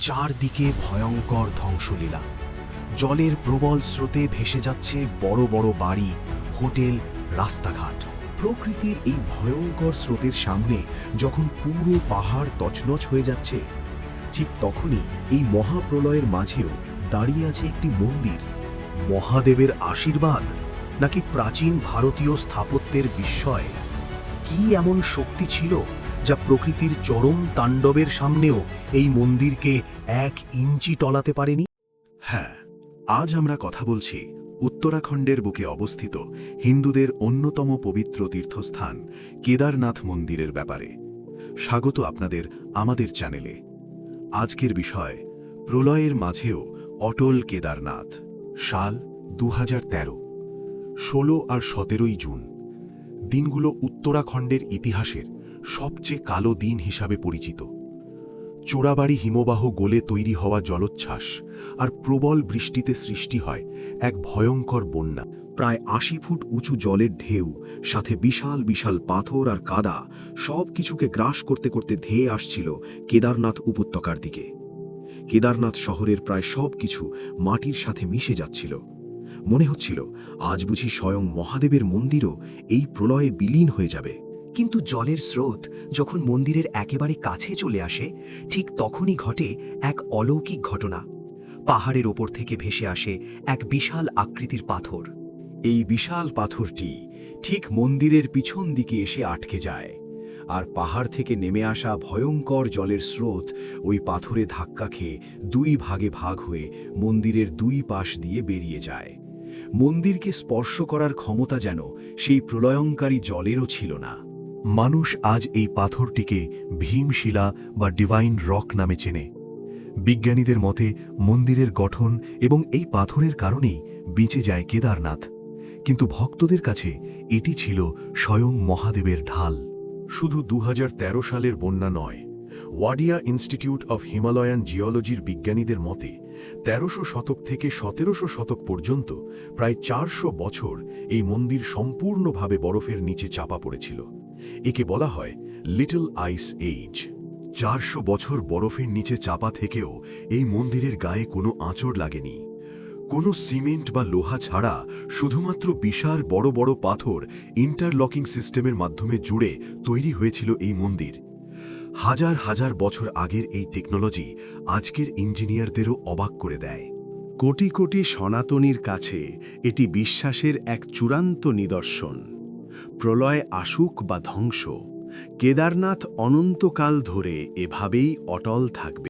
চারদিকে ভয়ঙ্কর ধ্বংসলীলা। জলের প্রবল স্রোতে ভেসে যাচ্ছে বড় বড় বাড়ি, হোটেল, রাস্তাঘাট। প্রকৃতির এই ভয়ঙ্কর স্রোতের সামনে যখন পুরো পাহাড় তছনছ হয়ে যাচ্ছে, ঠিক তখনই এই মহাপ্রলয়ের মাঝেও দাঁড়িয়ে আছে একটি মন্দির। মহাদেবের আশীর্বাদ নাকি প্রাচীন ভারতীয় স্থাপত্যের বিস্ময়? কি এমন শক্তি ছিল যা প্রকৃতির চরম তাণ্ডবের সামনেও এই মন্দিরকে 1 ইঞ্চি টলাতে পারেনি? হ্যাঁ, আজ আমরা কথা বলছি উত্তরাখণ্ডের বুকে অবস্থিত হিন্দুদের অন্যতম পবিত্র তীর্থস্থান কেদারনাথ মন্দিরের ব্যাপারে। স্বাগত আপনাদের আমাদের চ্যানেলে। আজকের বিষয় প্রলয়ের মাঝেও অটল কেদারনাথ। সাল 2013, 16 আর 17 জুন। দিনগুলো উত্তরাখণ্ডের ইতিহাসের সবচেয়ে কালো দিন হিসাবে পরিচিত। চোরাবাড়ি হিমবাহ গলে তৈরি হওয়া জলোচ্ছ্বাস আর প্রবল বৃষ্টিতে সৃষ্টি হয় এক ভয়ঙ্কর বন্যা। প্রায় 80 ফুট উঁচু জলের ঢেউ, সাথে বিশাল বিশাল পাথর আর কাদা, সব কিছুকে গ্রাস করতে করতে ধেয়ে আসছিল কেদারনাথ উপত্যকার দিকে। কেদারনাথ শহরের প্রায় সব কিছু মাটির সাথে মিশে যাচ্ছিল। মনে হচ্ছিল আজ বুঝি স্বয়ং মহাদেবের মন্দিরও এই প্রলয়ে বিলীন হয়ে যাবে। কিন্তু জলের স্রোত যখন মন্দিরের একেবারে কাছে চলে আসে, ঠিক তখনই ঘটে এক অলৌকিক ঘটনা। পাহাড়ের ওপর থেকে ভেসে আসে এক বিশাল আকৃতির পাথর। এই বিশাল পাথরটি ঠিক মন্দিরের পিছন দিকে এসে আটকে যায়, আর পাহাড় থেকে নেমে আসা ভয়ঙ্কর জলের স্রোত ওই পাথরে ধাক্কা খেয়ে 2 ভাগে ভাগ হয়ে মন্দিরের 2 পাশ দিয়ে বেরিয়ে যায়। মন্দিরকে স্পর্শ করার ক্ষমতা যেন সেই প্রলয়ঙ্কারী জলেরও ছিল না। মানুষ আজ এই পাথরটিকে ভীমশিলা বা ডিভাইন রক নামে চেনে। বিজ্ঞানীদের মতে মন্দিরের গঠন এবং এই পাথরের কারণেই বেঁচে যায় কেদারনাথ। কিন্তু ভক্তদের কাছে এটি ছিল স্বয়ং মহাদেবের ঢাল। শুধু 2013 সালের বন্যা নয়, ওয়াডিয়া ইনস্টিটিউট অফ হিমালয়ান জিওলজির বিজ্ঞানীদের মতে 1300 শতক থেকে 1700 শতক পর্যন্ত প্রায় 400 বছর এই মন্দির সম্পূর্ণভাবে বরফের নিচে চাপা পড়েছিল। একে বলা হয় লিটল আইস এজ। 400 বছর বরফের নিচে চাপা থেকেও এই মন্দিরের গায়ে কোনো আঁচড় লাগেনি। কোনো সিমেন্ট বা লোহা ছাড়া শুধুমাত্র বিশাল বড় বড় পাথর ইন্টারলকিং সিস্টেমের মাধ্যমে জুড়ে তৈরি হয়েছিল এই মন্দির। হাজার হাজার বছর আগের এই টেকনোলজি আজকের ইঞ্জিনিয়ারদেরও অবাক করে দেয়। কোটি কোটি সনাতনীর কাছে এটি বিশ্বাসের এক চূড়ান্ত নিদর্শন। প্রলয় আসুক বা ধ্বংস, কেদারনাথ অনন্তকাল ধরে এভাবেই অটল থাকবে।